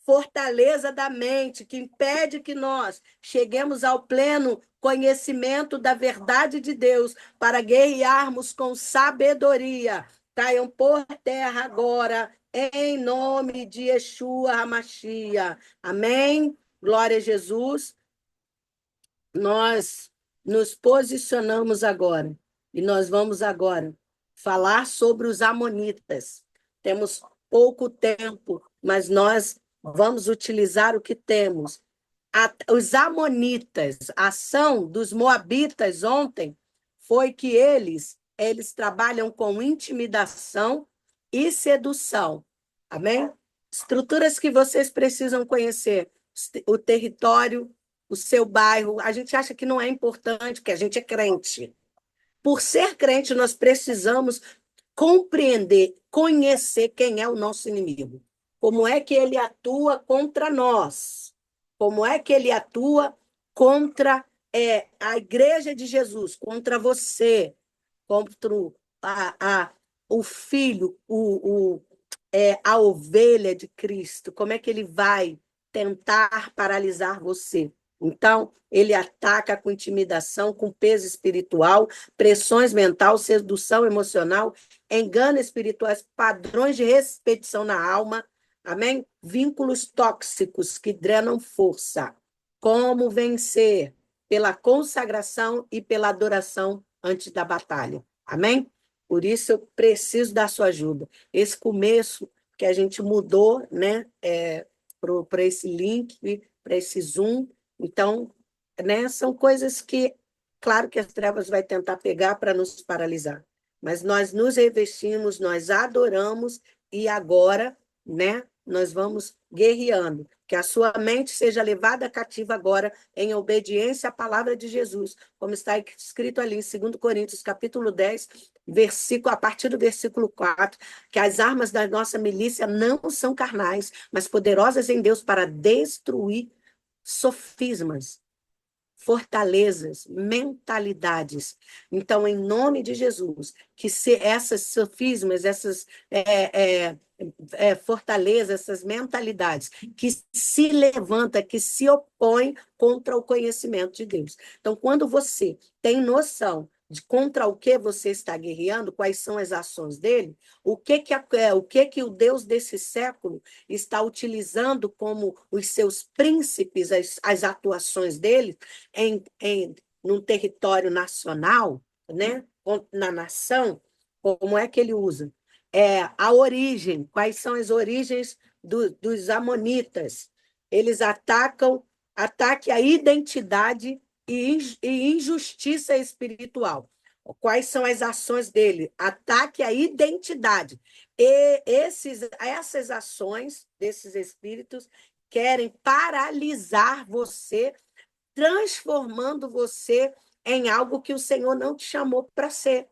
fortaleza da mente, que impede que nós cheguemos ao pleno conhecimento da verdade de Deus, para guerrearmos com sabedoria, caiam por terra agora, em nome de Yeshua HaMashiach. Amém? Glória a Jesus. Nós nos posicionamos agora e nós vamos agora falar sobre os amonitas. Temos pouco tempo, mas nós vamos utilizar o que temos. Os amonitas, a ação dos moabitas ontem foi que eles trabalham com intimidação e sedução. Amém? Estruturas que vocês precisam conhecer, o território, o seu bairro. A gente acha que não é importante, que a gente é crente. Por ser crente, nós precisamos compreender, conhecer quem é o nosso inimigo. Como é que ele atua contra nós? Como é que ele atua contra a igreja de Jesus, contra você, contra o filho, a ovelha de Cristo? Como é que ele vai tentar paralisar você? Então, ele ataca com intimidação, com peso espiritual, pressões mental, sedução emocional, engano espirituais, padrões de repetição na alma, amém? Vínculos tóxicos que drenam força. Como vencer? Pela consagração e pela adoração antes da batalha. Amém? Por isso eu preciso da sua ajuda. Esse começo que a gente mudou, né, para esse link, para esse Zoom. Então, né, são coisas que, claro que as trevas vai tentar pegar para nos paralisar, mas nós nos revestimos, nós adoramos e agora, né, nós vamos guerreando. Que a sua mente seja levada cativa agora em obediência à palavra de Jesus, como está escrito ali em 2 Coríntios, capítulo 10, a partir do versículo 4, que as armas da nossa milícia não são carnais, mas poderosas em Deus para destruir sofismas, fortalezas, mentalidades. Então, em nome de Jesus, que se essas sofismas, essas fortalezas, essas mentalidades que se levantam, que se opõem contra o conhecimento de Deus. Então, quando você tem noção de contra o que você está guerreando, quais são as ações dele, o que o Deus desse século está utilizando como os seus príncipes, as atuações dele num território nacional, né, na nação, como é que ele usa? A origem, quais são as origens dos amonitas? Eles atacam a identidade e injustiça espiritual. Quais são as ações dele? Ataque à identidade. E essas ações desses espíritos querem paralisar você, transformando você em algo que o Senhor não te chamou para ser.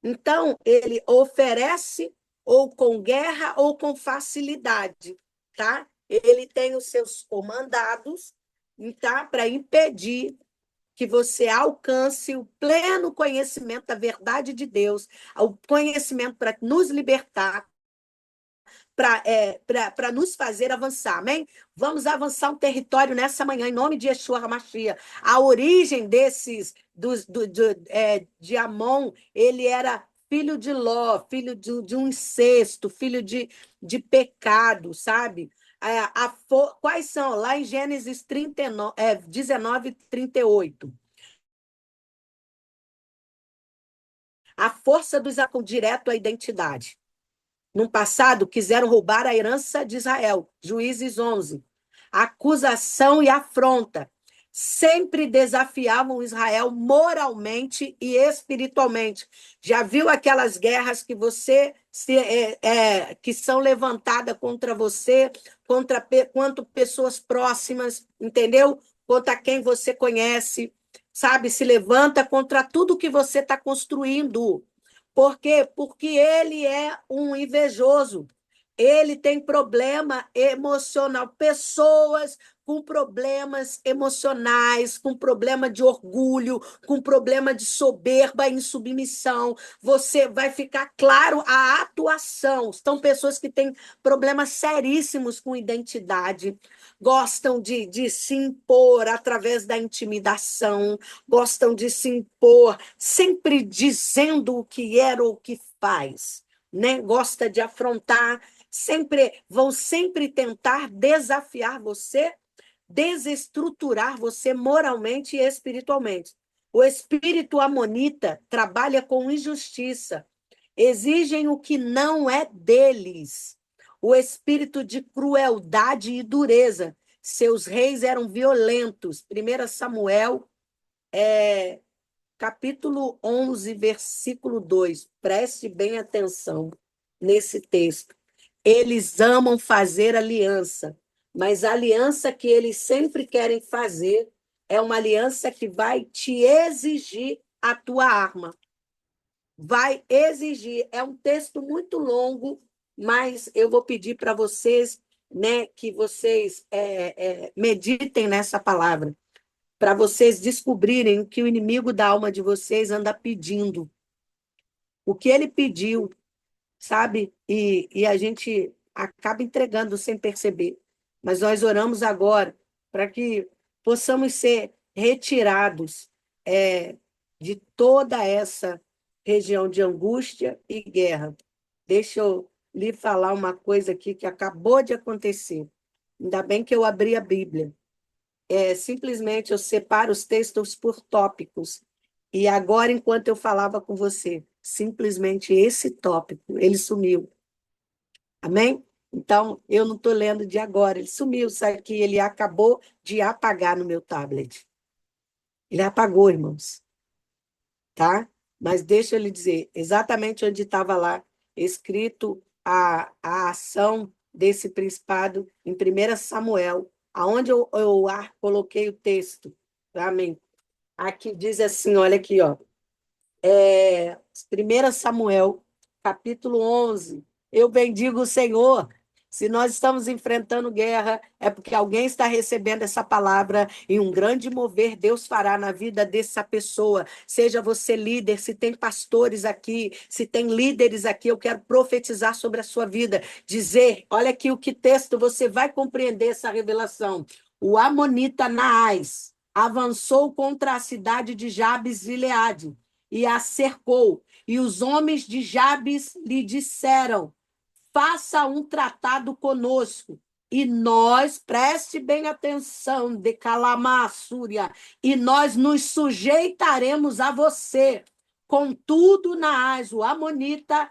Então, ele oferece ou com guerra ou com facilidade, tá? Ele tem os seus comandados, tá? Para impedir que você alcance o pleno conhecimento da verdade de Deus, o conhecimento para nos libertar, para nos fazer avançar, amém? Vamos avançar um território nessa manhã, em nome de Yeshua HaMashiach. A origem de Amon, ele era filho de Ló, filho de um incesto, filho de pecado, sabe? Quais são? Lá em Gênesis 19, 38. A força dos direto à identidade. No passado, quiseram roubar a herança de Israel. Juízes 11. Acusação e afronta. Sempre desafiavam Israel moralmente e espiritualmente. Já viu aquelas guerras que que são levantadas contra você, quanto pessoas próximas, entendeu? Contra quem você conhece, sabe? Se levanta contra tudo que você está construindo. Por quê? Porque ele é um invejoso. Ele tem problema emocional. Pessoas com problemas emocionais, com problema de orgulho, com problema de soberba e insubmissão. Você vai ficar claro a atuação. São pessoas que têm problemas seríssimos com identidade, gostam de se impor através da intimidação, gostam de se impor sempre dizendo o que era ou o que faz, né? Gosta de afrontar, vão sempre tentar desafiar você, desestruturar você moralmente e espiritualmente. O espírito amonita trabalha com injustiça, exigem o que não é deles. O espírito de crueldade e dureza. Seus reis eram violentos. 1 Samuel, capítulo 11, versículo 2. Preste bem atenção nesse texto. Eles amam fazer aliança, mas a aliança que eles sempre querem fazer é uma aliança que vai te exigir a tua arma. Vai exigir. É um texto muito longo, mas eu vou pedir para vocês, né, que vocês meditem nessa palavra, para vocês descobrirem o que o inimigo da alma de vocês anda pedindo. O que ele pediu, sabe? E a gente acaba entregando sem perceber. Mas nós oramos agora para que possamos ser retirados de toda essa região de angústia e guerra. Deixa eu lhe falar uma coisa aqui que acabou de acontecer. Ainda bem que eu abri a Bíblia. Simplesmente eu separo os textos por tópicos. E agora, enquanto eu falava com você, simplesmente esse tópico, ele sumiu. Amém? Então, eu não estou lendo de agora, ele sumiu, sabe que ele acabou de apagar no meu tablet. Ele apagou, irmãos. Tá? Mas deixa eu lhe dizer, exatamente onde estava lá, escrito a ação desse principado em 1 Samuel, aonde eu coloquei o texto. Amém? Aqui diz assim, olha aqui, ó. 1 Samuel, capítulo 11. Eu bendigo o Senhor. Se nós estamos enfrentando guerra, é porque alguém está recebendo essa palavra e um grande mover Deus fará na vida dessa pessoa. Seja você líder, se tem pastores aqui, se tem líderes aqui, eu quero profetizar sobre a sua vida. Dizer, olha aqui o que texto, você vai compreender essa revelação. O amonita Naás avançou contra a cidade de Jabes de Gileade e a cercou. E os homens de Jabes lhe disseram: faça um tratado conosco. E nós, preste bem atenção, de Calamassúria, e nós nos sujeitaremos a você. Contudo, Naás, o Amonita,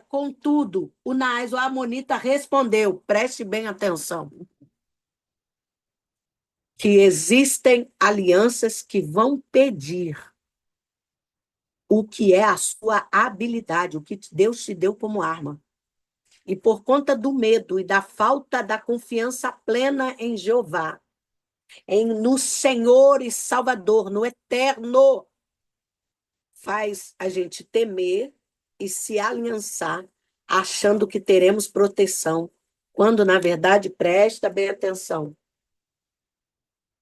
contudo, o Naás, o Amonita, respondeu, preste bem atenção, que existem alianças que vão pedir o que é a sua habilidade, o que Deus te deu como arma. E por conta do medo e da falta da confiança plena em Jeová, no Senhor e Salvador, no Eterno, faz a gente temer e se aliançar, achando que teremos proteção, quando, na verdade, presta bem atenção.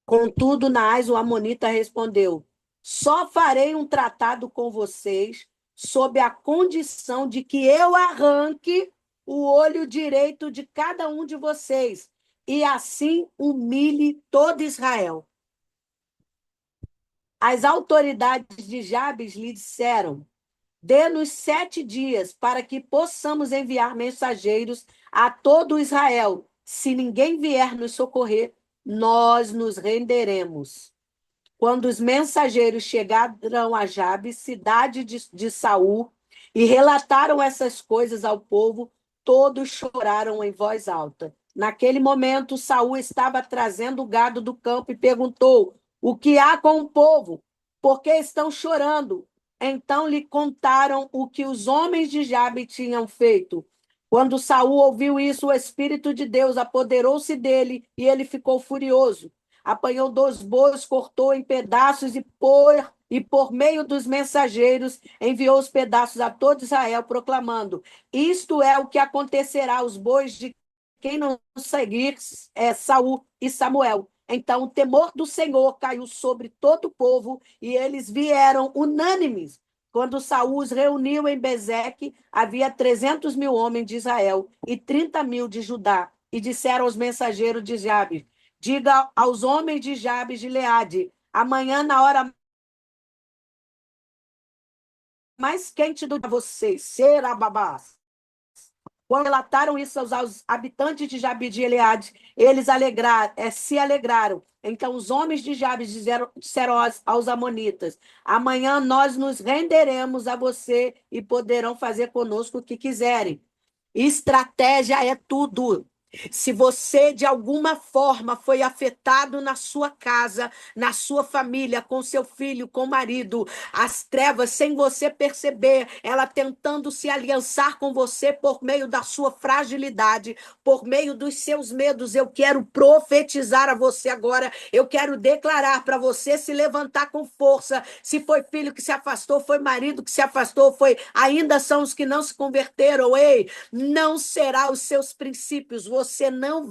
Contudo, Naás, o Amonita, respondeu: só farei um tratado com vocês sob a condição de que eu arranque o olho direito de cada um de vocês, e assim humilhe todo Israel. As autoridades de Jabes lhe disseram: dê-nos 7 dias para que possamos enviar mensageiros a todo Israel. Se ninguém vier nos socorrer, nós nos renderemos. Quando os mensageiros chegaram a Jabes, cidade de Saul, e relataram essas coisas ao povo, todos choraram em voz alta. Naquele momento, Saul estava trazendo o gado do campo e perguntou: o que há com o povo? Por que estão chorando? Então lhe contaram o que os homens de Jabe tinham feito. Quando Saul ouviu isso, o Espírito de Deus apoderou-se dele e ele ficou furioso. Apanhou 2 bois, cortou em pedaços e por meio dos mensageiros enviou os pedaços a todo Israel, proclamando: isto é o que acontecerá aos bois de quem não seguir Saul e Samuel. Então o temor do Senhor caiu sobre todo o povo e eles vieram unânimes. Quando Saul os reuniu em Bezeque, havia 300.000 homens de Israel e 30.000 de Judá. E disseram aos mensageiros de Jabes: diga aos homens de Jabes de Gileade: amanhã, na hora mais quente do dia, vocês, Serababás. Quando relataram isso aos habitantes de Jabes de Gileade, eles se alegraram. Então os homens de Jabes disseram aos amonitas: amanhã nós nos renderemos a você e poderão fazer conosco o que quiserem. Estratégia é tudo. Se você, de alguma forma, foi afetado na sua casa, na sua família, com seu filho, com o marido, as trevas, sem você perceber, ela tentando se aliançar com você por meio da sua fragilidade, por meio dos seus medos, eu quero profetizar a você agora, eu quero declarar para você se levantar com força. Se foi filho que se afastou, foi marido que se afastou, ainda são os que não se converteram, ei, não será os seus princípios, você não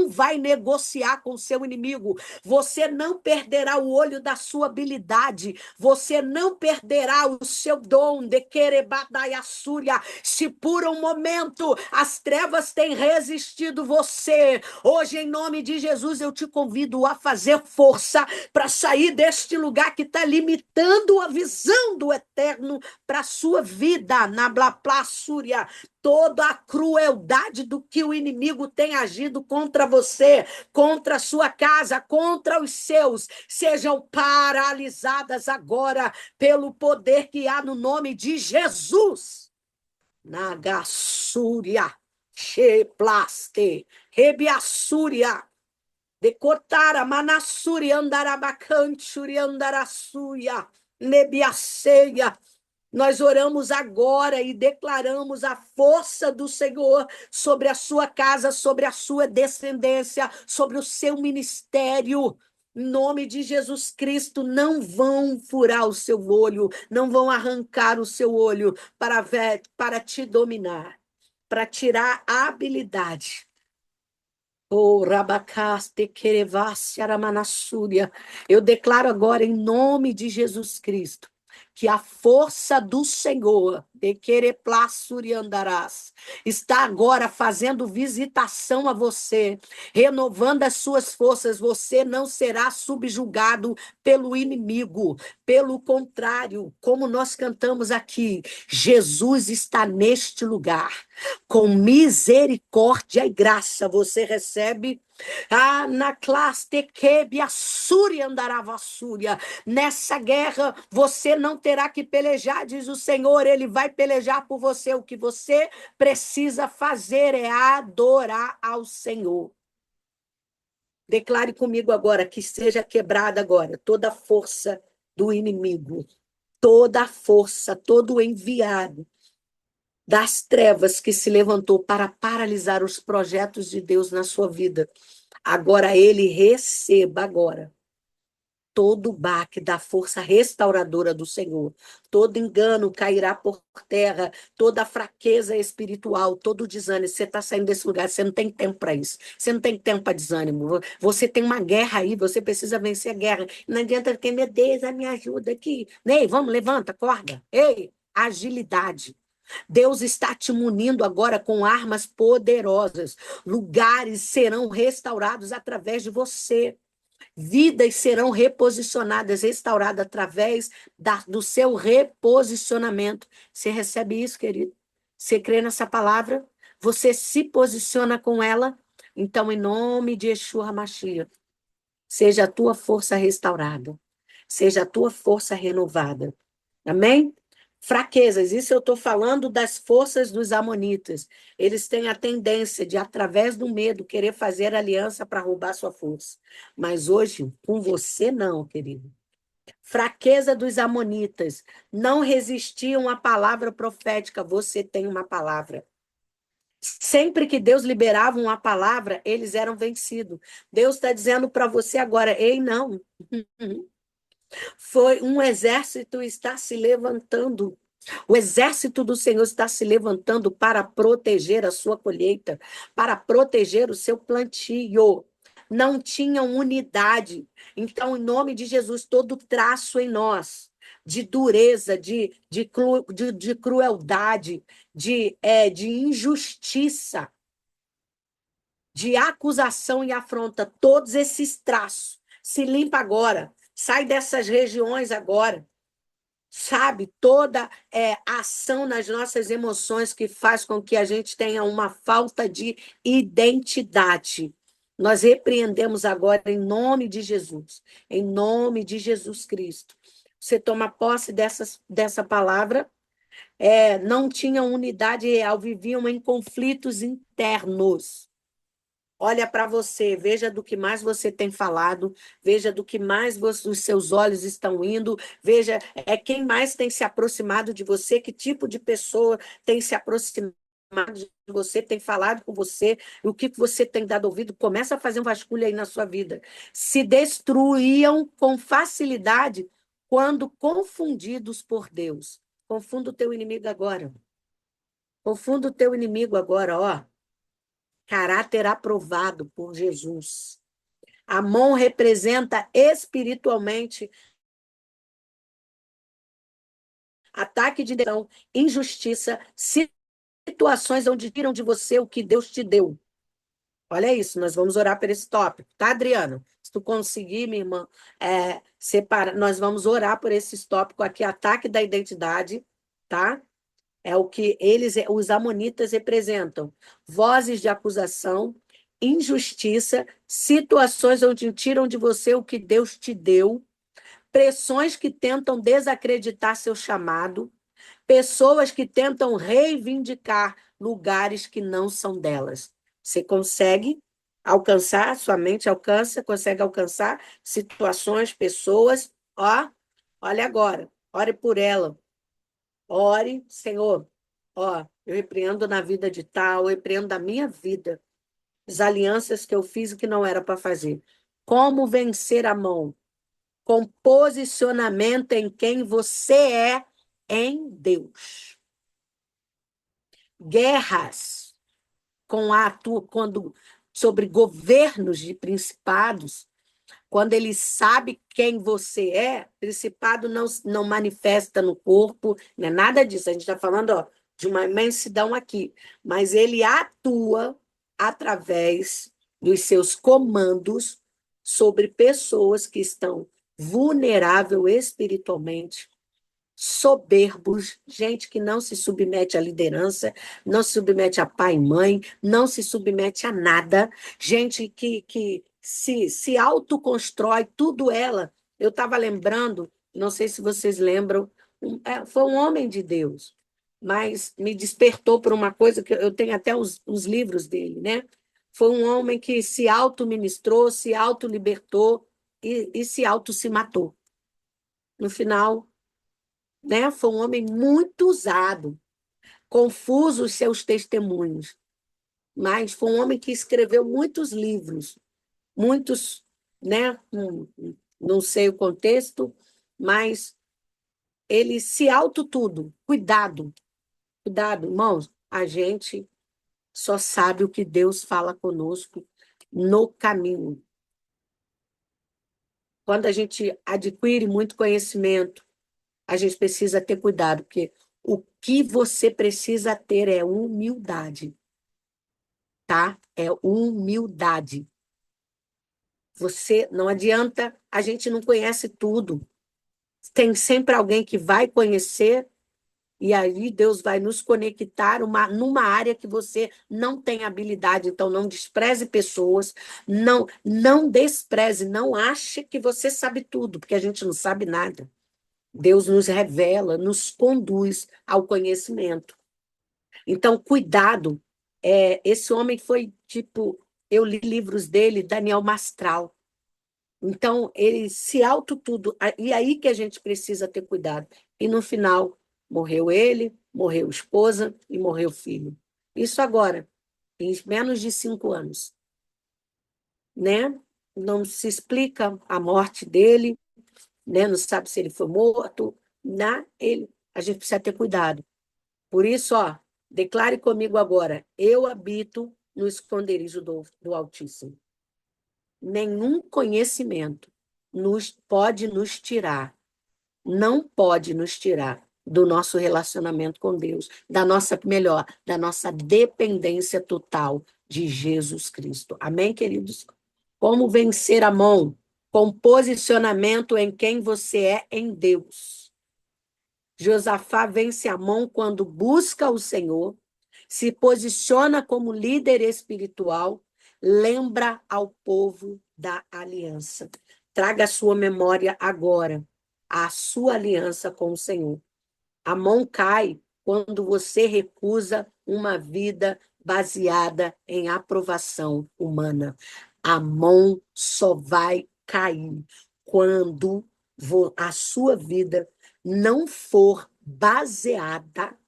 vai negociar com o seu inimigo, você não perderá o olho da sua habilidade, você não perderá o seu dom de querebadaiaçúria. Se por um momento as trevas têm resistido você, hoje em nome de Jesus eu te convido a fazer força para sair deste lugar que está limitando a visão do eterno para a sua vida, na Blaplassúria. Toda a crueldade do que o inimigo tem agido contra você, contra a sua casa, contra os seus, sejam paralisadas agora pelo poder que há no nome de Jesus. Nagassúria, Sheplaste, Rebiassúria, Decotara, Manassúria, Andarabacantúria, Andarassuia, Nebiaceia. Nós oramos agora e declaramos a força do Senhor sobre a sua casa, sobre a sua descendência, sobre o seu ministério. Em nome de Jesus Cristo, não vão furar o seu olho, não vão arrancar o seu olho para te dominar, para tirar a habilidade. Oh, Rabacaste, Querevasse, Aramanassúria. Eu declaro agora, em nome de Jesus Cristo, que a força do Senhor, de Quereplassúria andarás, está agora fazendo visitação a você, renovando as suas forças. Você não será subjugado pelo inimigo. Pelo contrário, como nós cantamos aqui, Jesus está neste lugar. Com misericórdia e graça você recebe. Na classe tequebe a súria andarava a súria. Nessa guerra você não terá que pelejar, diz o Senhor, ele vai pelejar por você. O que você precisa fazer é adorar ao Senhor. Declare comigo agora que seja quebrada agora toda a força do inimigo, toda a força, todo o enviado das trevas que se levantou para paralisar os projetos de Deus na sua vida. Agora ele receba agora todo o baque da força restauradora do Senhor. Todo engano cairá por terra, toda fraqueza espiritual, todo desânimo. Você está saindo desse lugar, você não tem tempo para isso. Você não tem tempo para desânimo. Você tem uma guerra aí, você precisa vencer a guerra. Não adianta ter, meu Deus, me ajuda aqui. Ei, vamos, levanta, acorda. Ei, agilidade. Deus está te munindo agora com armas poderosas. Lugares serão restaurados através de você. Vidas serão reposicionadas, restauradas através do seu reposicionamento. Você recebe isso, querido? Você crê nessa palavra? Você se posiciona com ela? Então, em nome de Yeshua HaMashiach, seja a tua força restaurada, seja a tua força renovada. Amém? Fraquezas, isso eu estou falando das forças dos amonitas. Eles têm a tendência de, através do medo, querer fazer aliança para roubar sua força. Mas hoje, com você não, querido. Fraqueza dos amonitas. Não resistiam à palavra profética. Você tem uma palavra. Sempre que Deus liberava uma palavra, eles eram vencidos. Deus está dizendo para você agora, ei, não. Foi um exército está se levantando. O exército do Senhor está se levantando para proteger a sua colheita, para proteger o seu plantio. Não tinham unidade. Então, em nome de Jesus, todo traço em nós de dureza, de crueldade, de injustiça, de acusação e afronta, todos esses traços, se limpa agora. Sai dessas regiões agora. Sabe, toda ação nas nossas emoções que faz com que a gente tenha uma falta de identidade. Nós repreendemos agora em nome de Jesus, em nome de Jesus Cristo. Você toma posse dessa palavra, não tinham unidade real, viviam em conflitos internos. Olha para você, veja do que mais você tem falado, veja do que mais os seus olhos estão indo, veja quem mais tem se aproximado de você, que tipo de pessoa tem se aproximado de você, tem falado com você, o que você tem dado ouvido. Começa a fazer um vasculho aí na sua vida. Se destruíam com facilidade quando confundidos por Deus. Confunda o teu inimigo agora. Confunda o teu inimigo agora, ó. Caráter aprovado por Jesus. A mão representa espiritualmente ataque de depressão, injustiça, situações onde tiram de você o que Deus te deu. Olha isso, nós vamos orar por esse tópico, tá, Adriano? Se tu conseguir, minha irmã, separar, nós vamos orar por esse tópico aqui, ataque da identidade, tá? É o que os amonitas representam. Vozes de acusação, injustiça, situações onde tiram de você o que Deus te deu, pressões que tentam desacreditar seu chamado, pessoas que tentam reivindicar lugares que não são delas. Você consegue alcançar, sua mente alcança, consegue alcançar situações, pessoas, ó, olha agora, ore por ela. Ore, Senhor, ó, eu repreendo na vida de tal, eu repreendo da minha vida as alianças que eu fiz e que não era para fazer. Como vencer a mão? Com posicionamento em quem você é em Deus. Guerras quando sobre governos de principados, quando ele sabe quem você é, principado não manifesta no corpo, não é nada disso. A gente está falando, ó, de uma imensidão aqui, mas ele atua através dos seus comandos sobre pessoas que estão vulneráveis espiritualmente, soberbos, gente que não se submete à liderança, não se submete a pai e mãe, não se submete a nada, gente que se autoconstrói, tudo ela. Eu estava lembrando, não sei se vocês lembram, foi um homem de Deus, mas me despertou por uma coisa que eu tenho até os livros dele, né? Foi um homem que se auto-ministrou, se auto-libertou e se auto-se matou. No final, né? Foi um homem muito usado, confuso os seus testemunhos, mas foi um homem que escreveu muitos livros, muitos, né? Não sei o contexto, mas ele se auto tudo. Cuidado, cuidado, irmãos. A gente só sabe o que Deus fala conosco no caminho. Quando a gente adquire muito conhecimento, a gente precisa ter cuidado, porque o que você precisa ter é humildade, tá? É humildade. Você não adianta, a gente não conhece tudo. Tem sempre alguém que vai conhecer e aí Deus vai nos conectar numa área que você não tem habilidade. Então, não despreze pessoas, não despreze, não ache que você sabe tudo, porque a gente não sabe nada. Deus nos revela, nos conduz ao conhecimento. Então, cuidado. Esse homem foi tipo, eu li livros dele, Daniel Mastral. Então, ele se auto tudo. E aí que a gente precisa ter cuidado. E no final, morreu ele, morreu a esposa e morreu o filho. Isso agora, em menos de 5 anos. Né? Não se explica a morte dele, né? Não sabe se ele foi morto. a gente precisa ter cuidado. Por isso, ó, declare comigo agora: eu habito no esconderijo do Altíssimo. Nenhum conhecimento pode nos tirar, não pode nos tirar do nosso relacionamento com Deus, da nossa dependência total de Jesus Cristo. Amém, queridos? Como vencer a mão? Com posicionamento em quem você é em Deus. Josafá vence a mão quando busca o Senhor, se posiciona como líder espiritual, lembra ao povo da aliança. Traga à sua memória agora a sua aliança com o Senhor. A mão cai quando você recusa uma vida baseada em aprovação humana. A mão só vai cair quando a sua vida não for baseada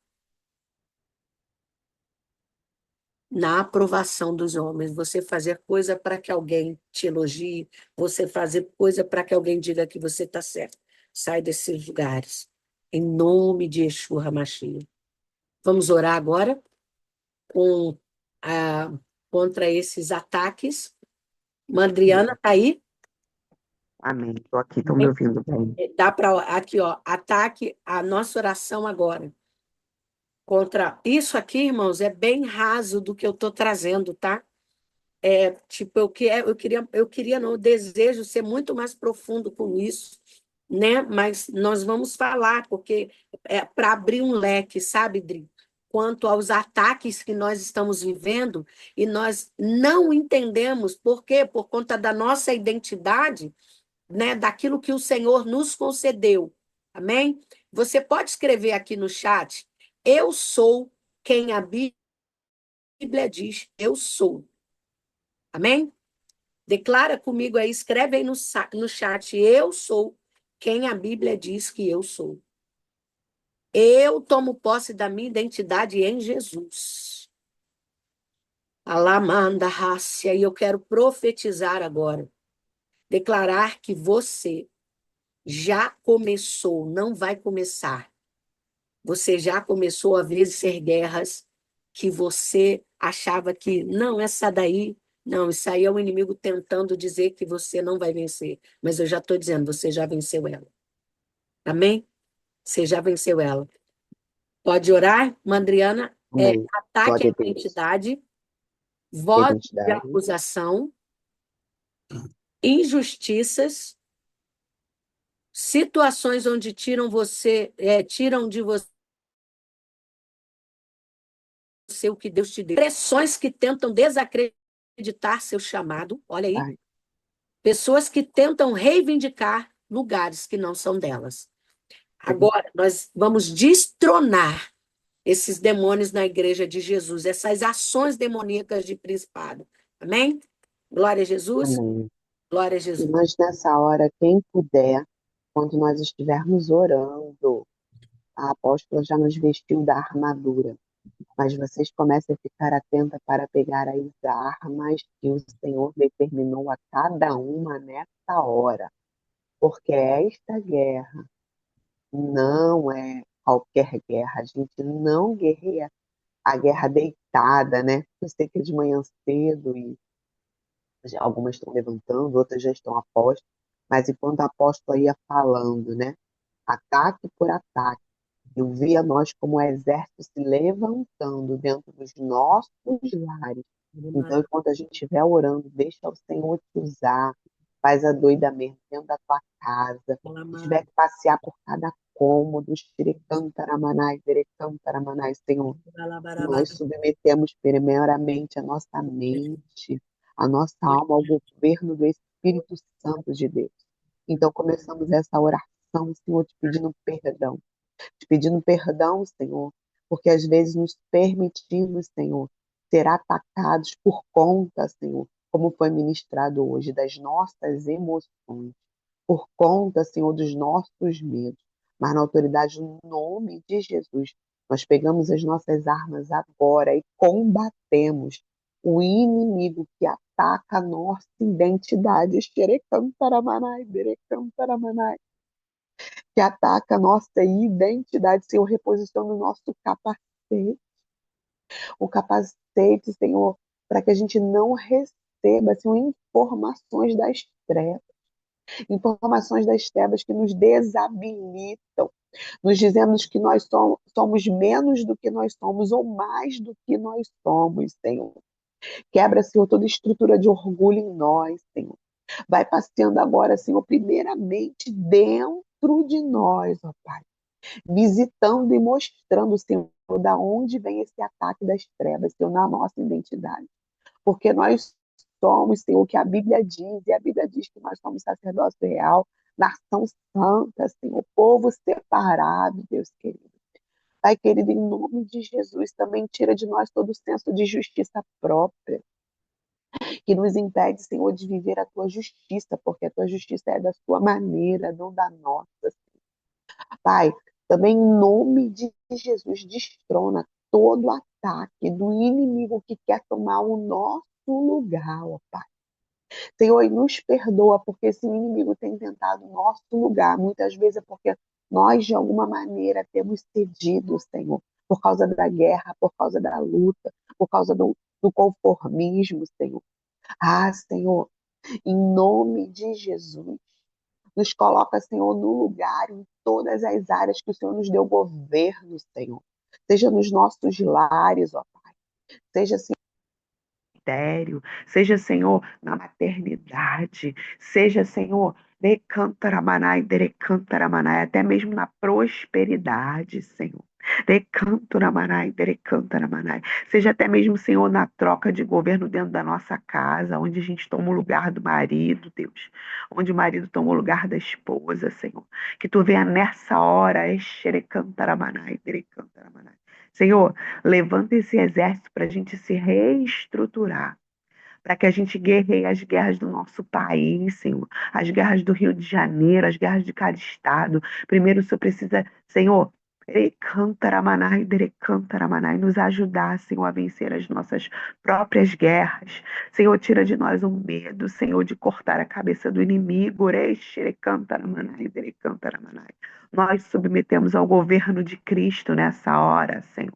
na aprovação dos homens. Você fazer coisa para que alguém te elogie, você fazer coisa para que alguém diga que você está certo. Sai desses lugares. Em nome de Yeshua HaMashiach. Vamos orar agora com, contra esses ataques. Mandriana, está aí? Amém. Estou aqui, estão me ouvindo bem. Dá para aqui, ó, ataque a nossa oração agora. Contra isso aqui, irmãos, é bem raso do que eu estou trazendo, tá? Tipo, não, eu desejo ser muito mais profundo com isso, né? Mas nós vamos falar, porque é para abrir um leque, sabe, Dri? Quanto aos ataques que nós estamos vivendo, e nós não entendemos por quê? Por conta da nossa identidade, né? Daquilo que o Senhor nos concedeu. Amém? Você pode escrever aqui no chat: eu sou quem a Bíblia diz, eu sou. Amém? Declara comigo aí, escreve aí no chat: eu sou quem a Bíblia diz que eu sou. Eu tomo posse da minha identidade em Jesus. Alamanda Rácia, e eu quero profetizar agora. Declarar que você já começou, não vai começar. Você já começou a vencer guerras que você achava que, não, essa daí, não, isso aí é o inimigo tentando dizer que você não vai vencer. Mas eu já estou dizendo, você já venceu ela. Amém? Você já venceu ela. Pode orar, Mandriana? Amém. Ataque à Glória a Deus. identidade, voz de Identidade. acusação, injustiças, situações onde tiram de você o que Deus te deu, pressões que tentam desacreditar seu chamado, olha aí, Ai, pessoas que tentam reivindicar lugares que não são delas. Agora, nós vamos destronar esses demônios na igreja de Jesus, essas ações demoníacas de principado. Amém? Glória a Jesus. amém. Glória a E Jesus. nós, nessa hora, quem puder, quando nós estivermos orando, a apóstola já nos vestiu da armadura. Mas vocês comecem a ficar atenta para pegar as armas que o Senhor determinou a cada uma nessa hora. Porque esta guerra não é qualquer guerra. A gente não guerreia a guerra deitada, né? Eu sei que é de manhã cedo e algumas estão levantando, outras já estão a postos, mas enquanto a apóstola ia falando, né? Ataque por ataque, eu via nós como exército se levantando dentro dos nossos lares. Então, enquanto a gente estiver orando, deixa o Senhor te usar, faz a doida mesmo dentro da tua casa. Se tiver que passear por cada cômodo, xerecantaramanai, verecantaramanai, Senhor, nós submetemos primeiramente a nossa mente, a nossa alma ao governo do Espírito Santo de Deus. Então começamos essa oração, Senhor, te pedindo perdão, Senhor, porque às vezes nos permitimos, Senhor, ser atacados por conta, Senhor, como foi ministrado hoje, das nossas emoções, por conta, Senhor, dos nossos medos. Mas na autoridade, no nome de Jesus, nós pegamos as nossas armas agora e combatemos o inimigo que ataca a nossa identidade. Xerecantaramanai, berecantaramanai. que ataca a nossa identidade, Senhor, reposiciona o nosso capacete, o capacete, Senhor, para que a gente não receba, Senhor, informações das trevas que nos desabilitam, nos dizendo que nós somos menos do que nós somos ou mais do que nós somos, Senhor. Quebra, Senhor, toda estrutura de orgulho em nós, Senhor. Vai passeando agora, Senhor, primeiramente dentro de nós, ó Pai, visitando e mostrando, Senhor, da onde vem esse ataque das trevas, Senhor, na nossa identidade. Porque nós somos, Senhor, o que a Bíblia diz, e a Bíblia diz que nós somos sacerdócio real, nação santa, Senhor, povo separado, Deus querido. Pai querido, em nome de Jesus, também tira de nós todo o senso de justiça própria, que nos impede, Senhor, de viver a tua justiça, porque a tua justiça é da sua maneira, não da nossa. Pai, também em nome de Jesus, destrona todo ataque do inimigo que quer tomar o nosso lugar, ó Pai. Senhor, e nos perdoa, porque esse inimigo tem tentado o nosso lugar. Muitas vezes é porque nós, de alguma maneira, temos cedido, Senhor, por causa da guerra, por causa da luta, por causa do conformismo, Senhor. Ah, Senhor, em nome de Jesus, nos coloca, Senhor, no lugar, em todas as áreas que o Senhor nos deu governo, Senhor. Seja nos nossos lares, ó Pai. Seja, Senhor, ministério, seja, Senhor, na maternidade, seja, Senhor, decantaramanai, derecantaramanai, até mesmo na prosperidade, Senhor. Decantaramanai, derecantaramanai. Seja até mesmo, Senhor, na troca de governo dentro da nossa casa, onde a gente toma o lugar do marido, Deus. Onde o marido toma o lugar da esposa, Senhor. Que tu venha nessa hora, exerecantaramanai, derecantaramanai. Senhor, levanta esse exército para a gente se reestruturar, para que a gente guerreie as guerras do nosso país, Senhor, as guerras do Rio de Janeiro, as guerras de cada estado. Primeiro, o Senhor precisa, Senhor, nos ajudar, Senhor, a vencer as nossas próprias guerras. Senhor, tira de nós o medo, Senhor, de cortar a cabeça do inimigo. Nós submetemos ao governo de Cristo nessa hora, Senhor.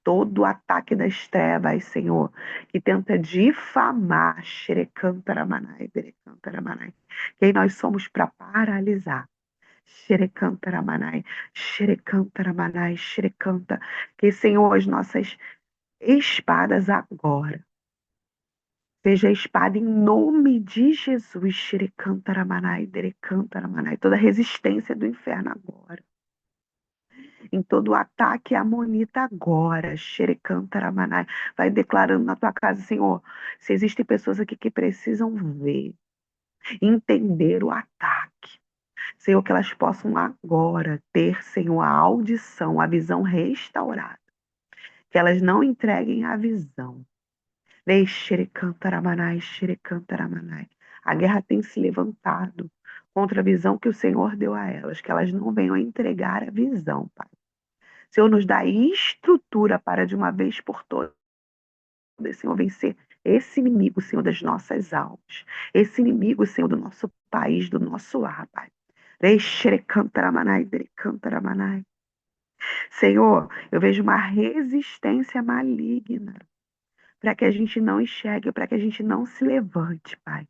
Todo ataque das trevas, Senhor, que tenta difamar, xerecantaramanai, derecantaramanai, quem nós somos para paralisar. Xerecantaramanai, xerecantaramanai, xerecanta. Que, Senhor, as nossas espadas agora, seja a espada em nome de Jesus, xerecantaramanai, derecantaramanai, toda resistência do inferno agora em todo ataque amonita agora, xerecantaramanai, vai declarando na tua casa, Senhor, se existem pessoas aqui que precisam ver, entender o ataque, Senhor, que elas possam agora ter, Senhor, a audição, a visão restaurada, que elas não entreguem a visão. Xerecantaramanai, xerecantaramanai. A guerra tem se levantado contra a visão que o Senhor deu a elas, que elas não venham a entregar a visão, Pai. Senhor, nos dá estrutura para, de uma vez por todas, Senhor, vencer esse inimigo, Senhor, das nossas almas. Esse inimigo, Senhor, do nosso país, do nosso lar, Pai. Senhor, eu vejo uma resistência maligna para que a gente não enxergue, para que a gente não se levante, Pai.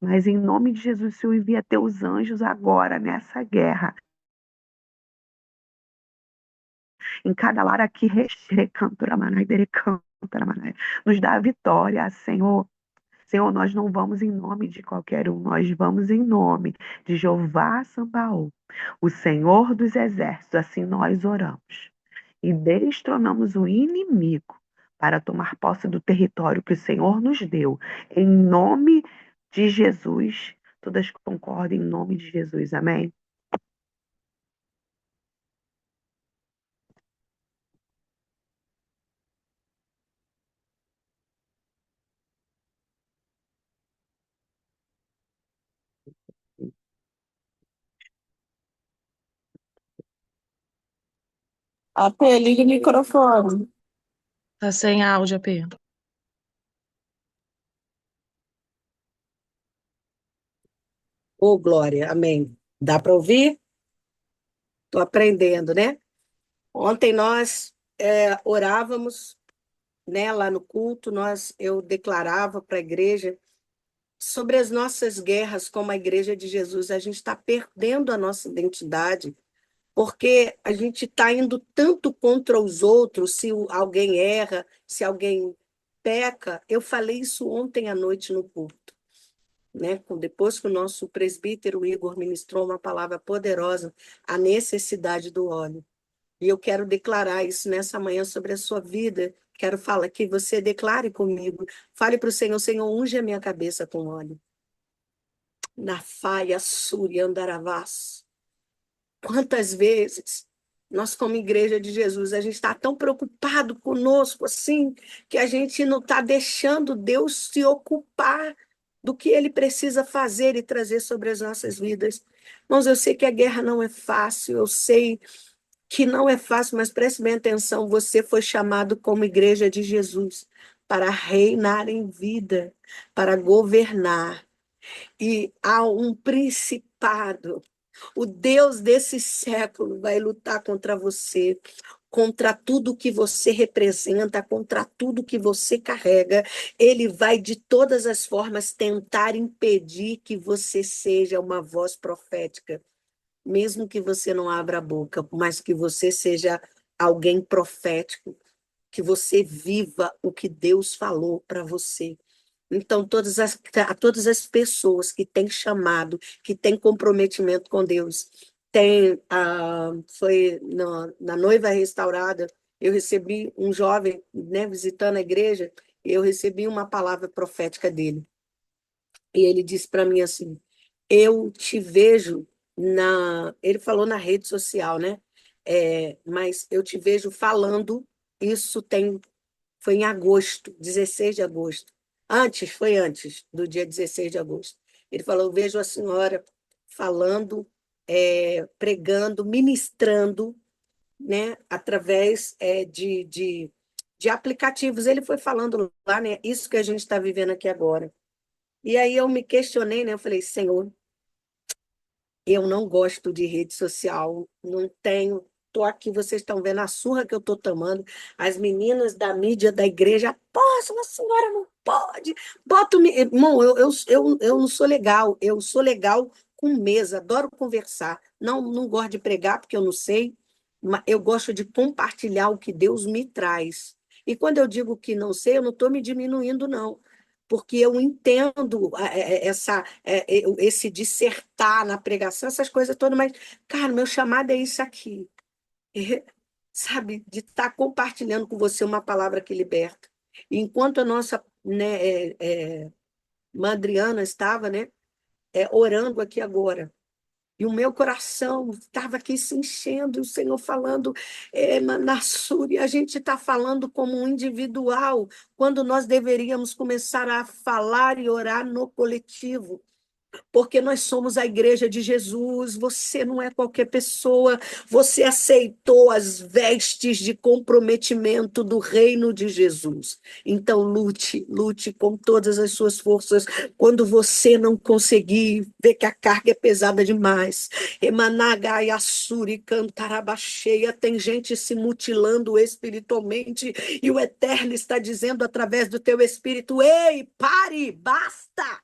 Mas em nome de Jesus, Senhor, envia teus anjos agora nessa guerra em cada lar aqui, nos dá a vitória, Senhor. Senhor, nós não vamos em nome de qualquer um, nós vamos em nome de Jeová Sabaoth, o Senhor dos Exércitos, assim nós oramos. E destronamos o inimigo para tomar posse do território que o Senhor nos deu, em nome de Jesus. Todas concordem em nome de Jesus, amém? AP, liga o microfone. Tá sem áudio, AP. Ô, Glória, amém. Dá para ouvir? Estou aprendendo, né? Ontem nós orávamos, né, lá no culto, eu declarava para a igreja sobre as nossas guerras como a Igreja de Jesus. A gente está perdendo a nossa identidade, porque a gente está indo tanto contra os outros, se alguém erra, se alguém peca. Eu falei isso ontem à noite no culto, né? Depois que o nosso presbítero Igor ministrou uma palavra poderosa, a necessidade do óleo. E eu quero declarar isso nessa manhã sobre a sua vida. Quero falar que você declare comigo. Fale para o Senhor, Senhor, unge a minha cabeça com óleo. Na faia Suri Andaravás. Quantas vezes nós, como Igreja de Jesus, a gente está tão preocupado conosco assim, que a gente não está deixando Deus se ocupar do que Ele precisa fazer e trazer sobre as nossas vidas. Irmãos, eu sei que a guerra não é fácil, eu sei que não é fácil, mas preste bem atenção, você foi chamado como Igreja de Jesus para reinar em vida, para governar. E há um principado. O Deus desse século vai lutar contra você, contra tudo que você representa, contra tudo que você carrega. Ele vai, de todas as formas, tentar impedir que você seja uma voz profética, mesmo que você não abra a boca, mas que você seja alguém profético, que você viva o que Deus falou para você. Então, todas as pessoas que têm chamado, que têm comprometimento com Deus, foi na Noiva Restaurada, eu recebi um jovem, né, visitando a igreja, e eu recebi uma palavra profética dele. E ele disse para mim assim, eu te vejo ele falou na rede social, né? Mas eu te vejo falando, foi em agosto, 16 de agosto. Foi antes do dia 16 de agosto. Ele falou, eu vejo a senhora falando, pregando, ministrando, né, através de aplicativos. Ele foi falando lá, né, isso que a gente está vivendo aqui agora. E aí eu me questionei, né, eu falei, Senhor, eu não gosto de rede social, não tenho. Estou aqui, vocês estão vendo a surra que eu estou tomando. As meninas da mídia da igreja, posso, a senhora não pode. Irmão, eu não sou legal, eu sou legal com mesa, adoro conversar. Não gosto de pregar, porque eu não sei, mas eu gosto de compartilhar o que Deus me traz. E quando eu digo que não sei, eu não estou me diminuindo, não, porque eu entendo esse dissertar na pregação, essas coisas todas, mas, cara, meu chamado é isso aqui, sabe, de estar compartilhando com você uma palavra que liberta. E enquanto a nossa, né, Madriana estava, né, orando aqui agora, e o meu coração estava aqui se enchendo, o Senhor falando, Manassuri, a gente está falando como um individual, quando nós deveríamos começar a falar e orar no coletivo, porque nós somos a igreja de Jesus, você não é qualquer pessoa, você aceitou as vestes de comprometimento do reino de Jesus. Então lute com todas as suas forças. Quando você não conseguir, ver que a carga é pesada demais, Emanagaiassuri cantarabacheia, tem gente se mutilando espiritualmente, e o Eterno está dizendo através do teu espírito, ei, pare, basta!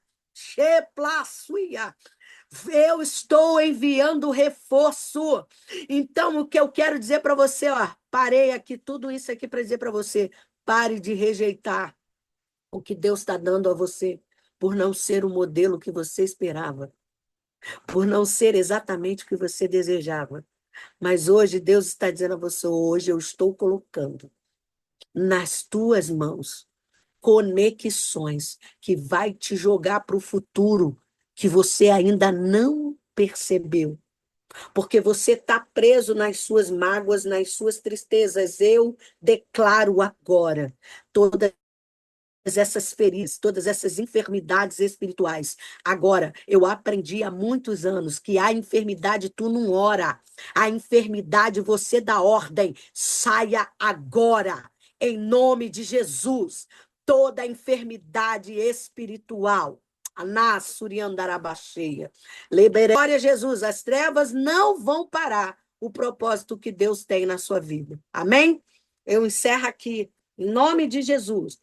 Eu estou enviando reforço. Então, o que eu quero dizer para você, ó, parei aqui, tudo isso aqui para dizer para você, pare de rejeitar o que Deus está dando a você, por não ser o modelo que você esperava, por não ser exatamente o que você desejava. Mas hoje Deus está dizendo a você, hoje eu estou colocando nas tuas mãos conexões que vai te jogar para o futuro que você ainda não percebeu, porque você está preso nas suas mágoas, nas suas tristezas. Eu declaro agora todas essas feridas, todas essas enfermidades espirituais. Agora, eu aprendi há muitos anos que a enfermidade tu não ora, a enfermidade você dá ordem, saia agora, em nome de Jesus, toda enfermidade espiritual. Glória a Jesus, as trevas não vão parar o propósito que Deus tem na sua vida. Amém? Eu encerro aqui, em nome de Jesus.